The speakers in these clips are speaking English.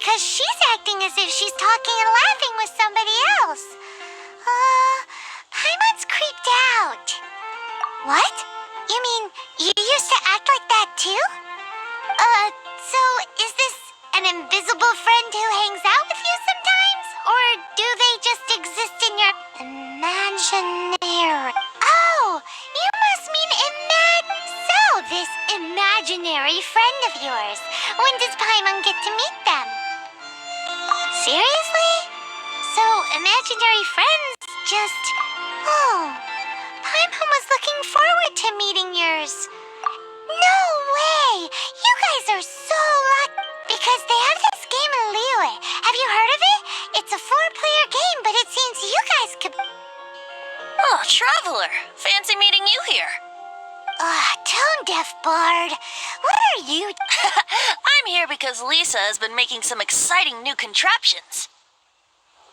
because she's acting as if she's talking and laughing with somebody else. Paimon's creeped out. What? You mean you used to act like that too? So is this an invisible friend who hangs out with you sometimes? Or do they just exist in your imaginary? Oh, you must mean So, this imaginary friend of yours. When does Paimon get to meet them? Seriously? So, imaginary friends just... Oh, Paimon was looking forward to meeting yours. No way! You guys are so lucky. Because they have this game in Liyue. Have you heard of it? It's a 4-player game, but it seems you guys could... Oh, Traveler. Fancy meeting you here. Tone-deaf bard. What are you... I'm here because Lisa has been making some exciting new contraptions.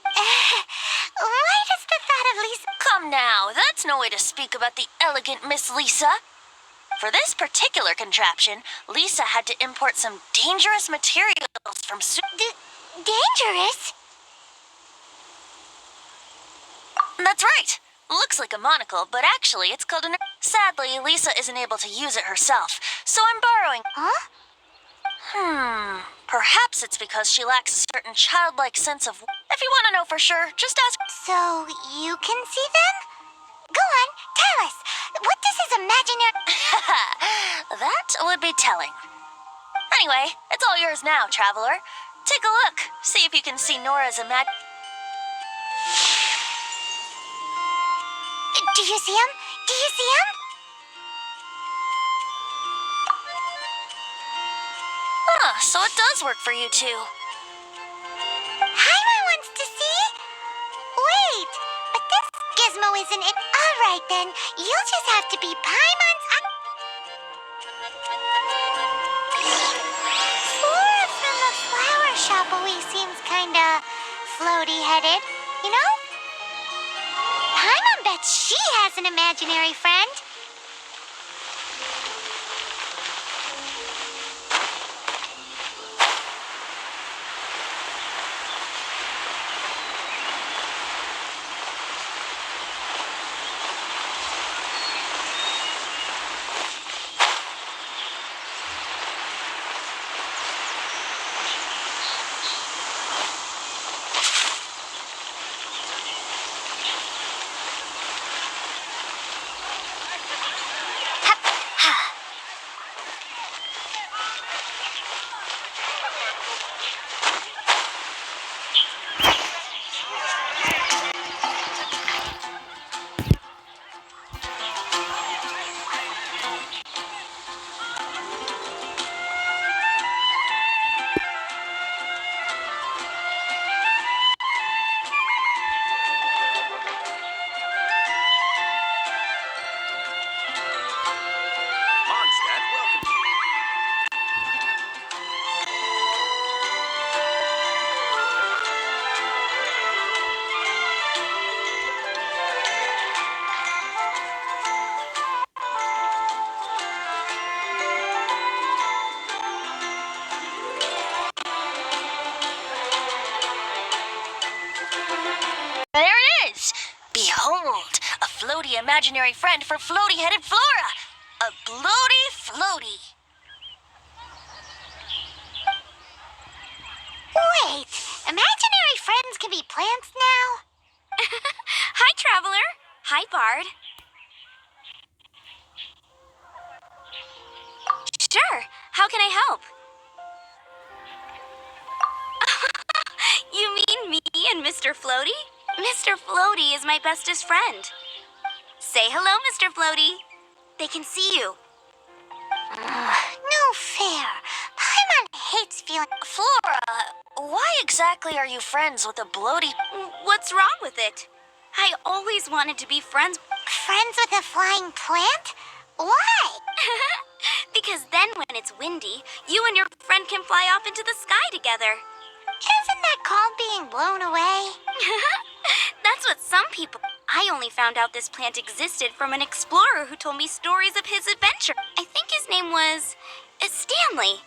Why does the thought of Lisa... Come now, that's no way to speak about the elegant Miss Lisa. For this particular contraption, Lisa had to import some dangerous materials from... dangerous? That's right. Looks like a monocle, but actually it's called an... Sadly, Lisa isn't able to use it herself, so I'm borrowing... Huh? Perhaps it's because she lacks a certain childlike sense of... If you want to know for sure, just ask... So, you can see them? Go on, tell us. What does his imaginary... That would be telling. Anyway, it's all yours now, Traveler. Take a look. See if you can see Nora's Do you see him? Do you see him? So it does work for you two. Paimon wants to see? Wait, but this gizmo isn't it. Alright then, you'll just have to be Paimon's... Flora from the flower shop always seems kinda floaty-headed, you know? Paimon bets she has an imaginary friend. Behold, a floaty imaginary friend for floaty-headed Flora. A bloaty floaty. Wait, imaginary friends can be plants now? Hi, Traveler. Hi, Bard. Sure. How can I help? You mean me and Mr. Floaty? Mr. Floaty is my bestest friend. Say hello, Mr. Floaty. They can see you. No fair. Paimon hates feeling... Flora, why exactly are you friends with a bloaty... What's wrong with it? I always wanted to be friends... Friends with a flying plant? Why? Because then when it's windy, you and your friend can fly off into the sky together. Isn't that called being blown away? That's what some people... I only found out this plant existed from an explorer who told me stories of his adventure. I think his name was... Stanley.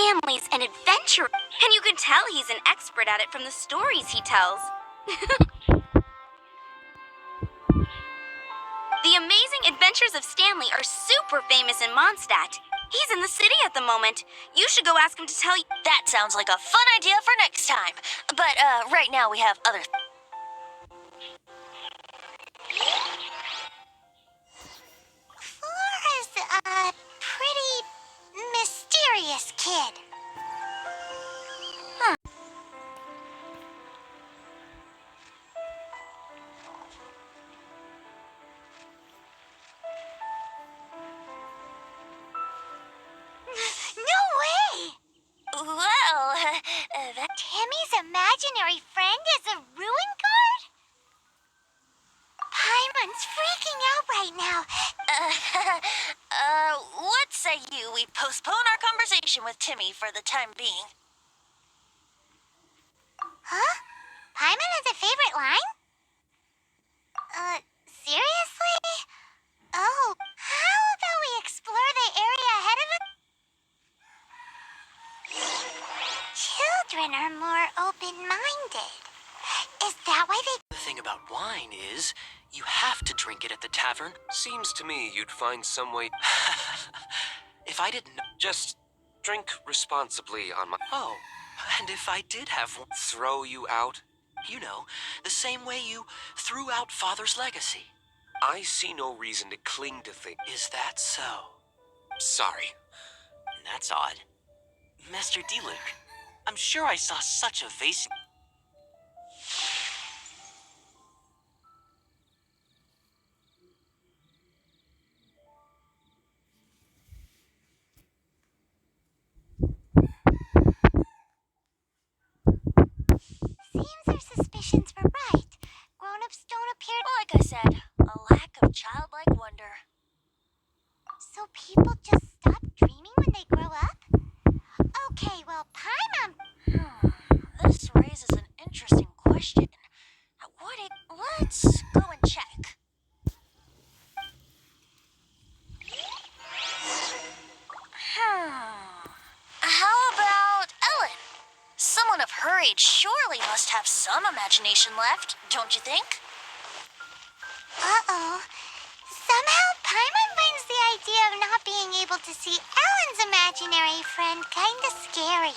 Stanley's an adventurer, and you can tell he's an expert at it from the stories he tells. The Amazing Adventures of Stanley are super famous in Mondstadt. He's in the city at the moment. You should go ask him to tell you. That sounds like a fun idea for next time. But right now we have other. Flora's a pretty mysterious kid. No way! Well, that. Timmy's imaginary friend is a ruin guard? Paimon's freaking out right now. What say you we postpone our conversation with Timmy for the time being? Huh? Paimon has a favorite line? Seriously? Oh, how about we explore the area ahead of us? Children are more open-minded. Is that why they... The thing about wine is, you have to drink it at the tavern. Seems to me you'd find some way. If I didn't know... Just drink responsibly on my. Oh, and if I did have one... Throw you out? You know, the same way you threw out Father's legacy. I see no reason to cling to things. Is that so? Sorry. That's odd. Master D-Luke, I'm sure I saw such a vase... Seems their suspicions were right. Grown-ups don't appear... Like I said, a lack of childlike wonder. So people just stop dreaming when they grow up? Okay, well, Paimon... This raises an interesting question. Let's go and check. How about Ellen? Someone of her age surely must have some imagination left, don't you think? Uh-oh. Somehow, Paimon finds the idea of not being able to see Ellen's imaginary friend kinda scary.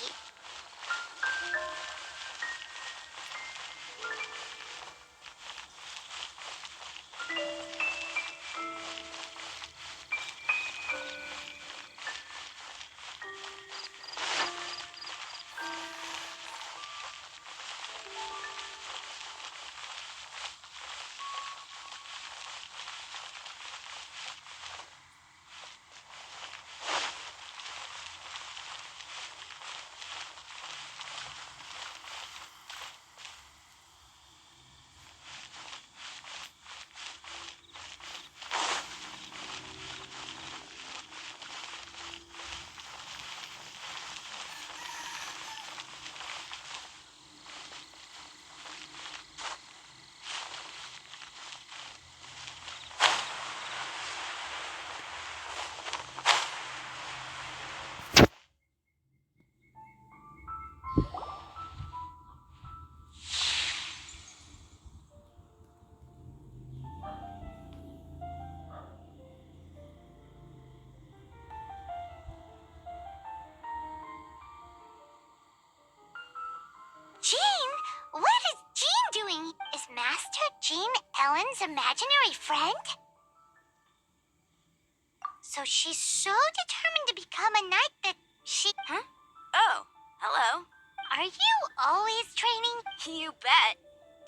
Jean? What is Jean doing? Is Master Jean Ellen's imaginary friend? So she's so determined to become a knight that she... Huh? Oh, hello. Are you always training? You bet.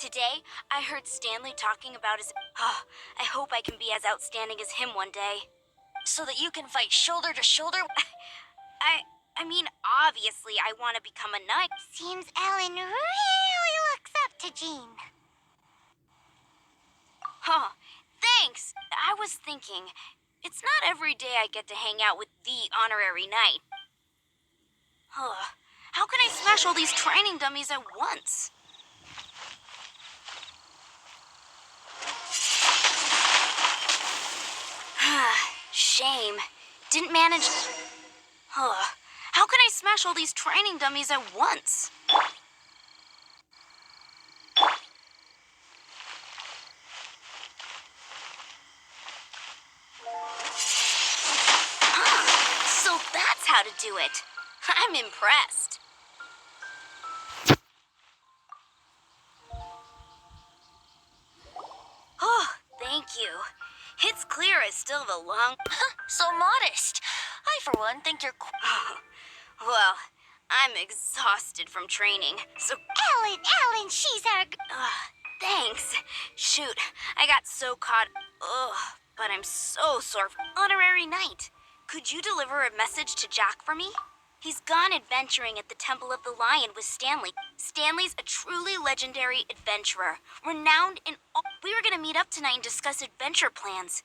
Today, I heard Stanley talking about his... Oh, I hope I can be as outstanding as him one day. So that you can fight shoulder to shoulder? I mean, obviously, I want to become a knight. Seems Ellen really looks up to Jean. Huh, thanks. I was thinking, it's not every day I get to hang out with the honorary knight. Huh, how can I smash all these training dummies at once? Shame. Didn't manage... Huh. How can I smash all these training dummies at once? So that's how to do it. I'm impressed. Oh, thank you. It's clear I still have a long... So modest. I, for one, think you're Well, I'm exhausted from training, so... Ellen, she's our... Thanks. Shoot, I got so caught... but I'm so sore from honorary night. Could you deliver a message to Jack for me? He's gone adventuring at the Temple of the Lion with Stanley. Stanley's a truly legendary adventurer, renowned in all... We were gonna meet up tonight and discuss adventure plans.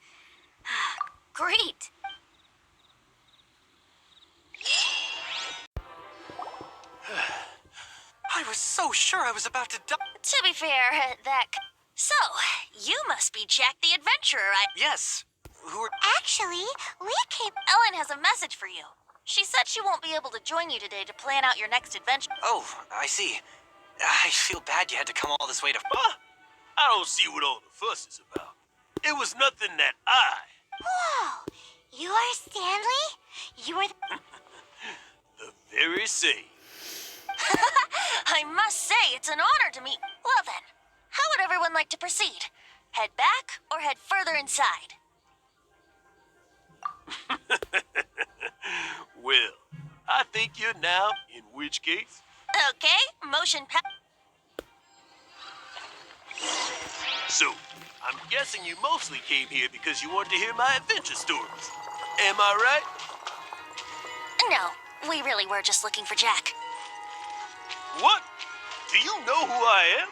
Great. I was so sure I was about to die. To be fair, So, you must be Jack the Adventurer, Yes. Who are... Actually, we came... Ellen has a message for you. She said she won't be able to join you today to plan out your next adventure. Oh, I see. I feel bad you had to come all this way to... Huh? I don't see what all the fuss is about. It was nothing that Whoa! You are Stanley? You are the very same. I must say, it's an honor to meet... Well then, how would everyone like to proceed? Head back or head further inside? Well, I think you're now, in which case... Okay, motion So, I'm guessing you mostly came here because you wanted to hear my adventure stories. Am I right? No, we really were just looking for Jack. What? Do you know who I am?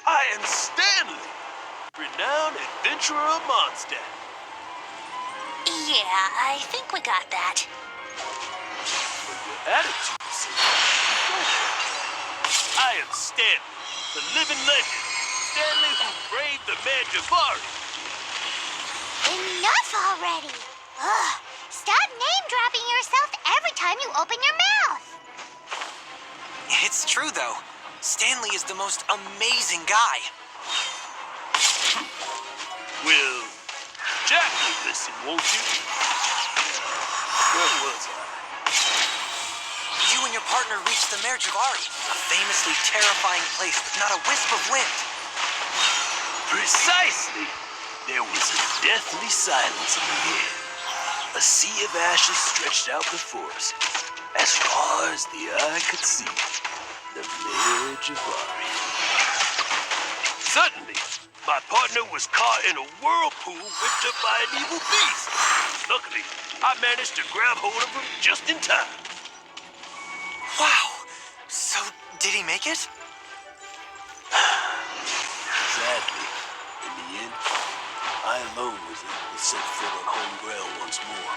I am Stanley, renowned adventurer of Mondstadt. Yeah, I think we got that. Your attitude says I am Stanley, the living legend. Stanley who braved the Mandravari. enough already. Ugh! Stop name-dropping yourself every time you open your mouth. It's true, though. Stanley is the most amazing guy. Well, Jack will listen, won't you? Where was I? You and your partner reached the Mandravari, a famously terrifying place with not a wisp of wind. Precisely. There was a deathly silence in the air. A sea of ashes stretched out before us, as far as the eye could see. The Mandravari. Suddenly, my partner was caught in a whirlpool whipped up by an evil beast. Luckily, I managed to grab hold of him just in time. Wow. So, did he make it? Sadly, in the end, I alone was able to set foot on home ground once more,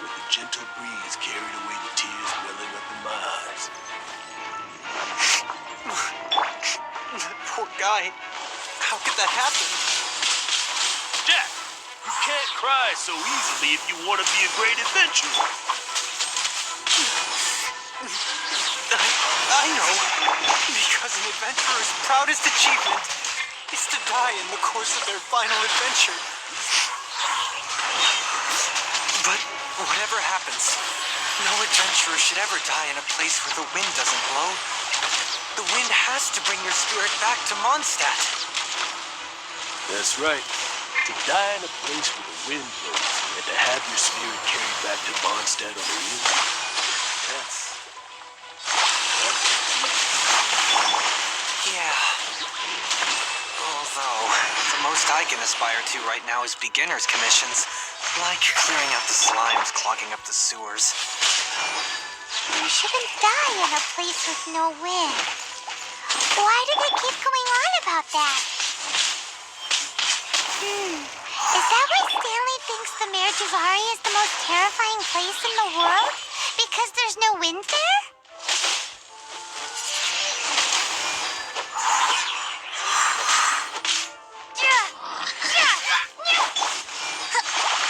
with the gentle breeze carried away the tears welling up in my eyes. Poor guy. How could that happen? Jack, you can't cry so easily if you want to be a great adventurer. I know. Because an adventurer's proudest achievement is to die in the course of their final adventure. But whatever happens, no adventurer should ever die in a place where the wind doesn't blow. The wind has to bring your spirit back to Mondstadt. That's right. To die in a place where the wind blows and to have your spirit carried back to Mondstadt on the wind, that's... Yeah. Although, the most I can aspire to right now is beginner's commissions, like clearing out the slimes clogging up the sewers. You shouldn't die in a place with no wind. Why do they keep going on about that? Is that why Stanley thinks the Mandravari is the most terrifying place in the world? Because there's no wind there?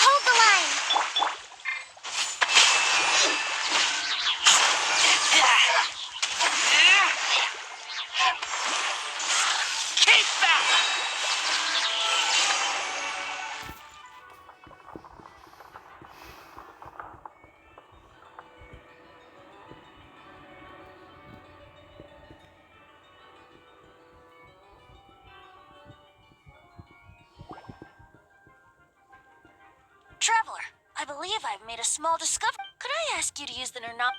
Hold the line. Traveler, I believe I've made a small discovery. Could I ask you to use the nerno...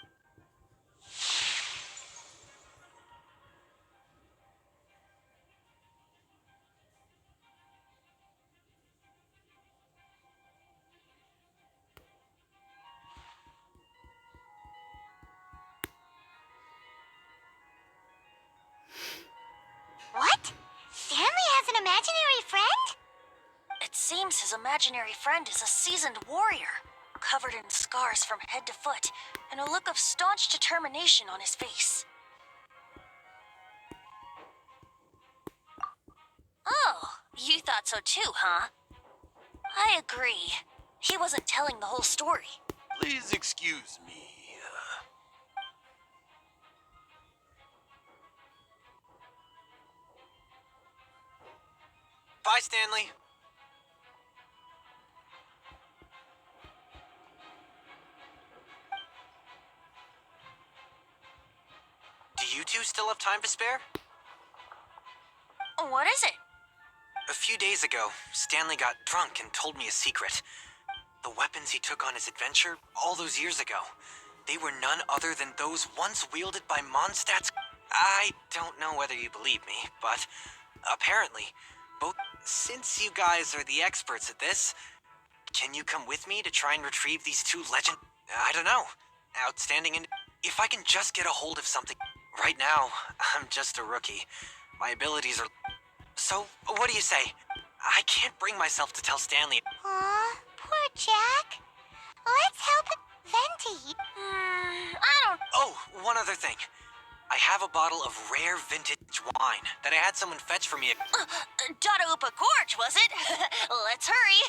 What? Stanley has an imaginary friend? It seems his imaginary friend is a seasoned warrior, covered in scars from head to foot, and a look of staunch determination on his face. Oh, you thought so too, huh? I agree. He wasn't telling the whole story. Please excuse me. Bye, Stanley. Do you two still have time to spare? What is it? A few days ago, Stanley got drunk and told me a secret. The weapons he took on his adventure all those years ago, they were none other than those once wielded by Mondstadt's... I don't know whether you believe me, but apparently, both... Since you guys are the experts at this, can you come with me to try and retrieve these two legend... I don't know, outstanding and... If I can just get a hold of something... Right now, I'm just a rookie. My abilities are... So, what do you say? I can't bring myself to tell Stanley... Aw, poor Jack. Let's help Venti. I don't... Oh, one other thing. I have a bottle of rare vintage wine that I had someone fetch for me. Dada Upa Gorge, was it? Let's hurry.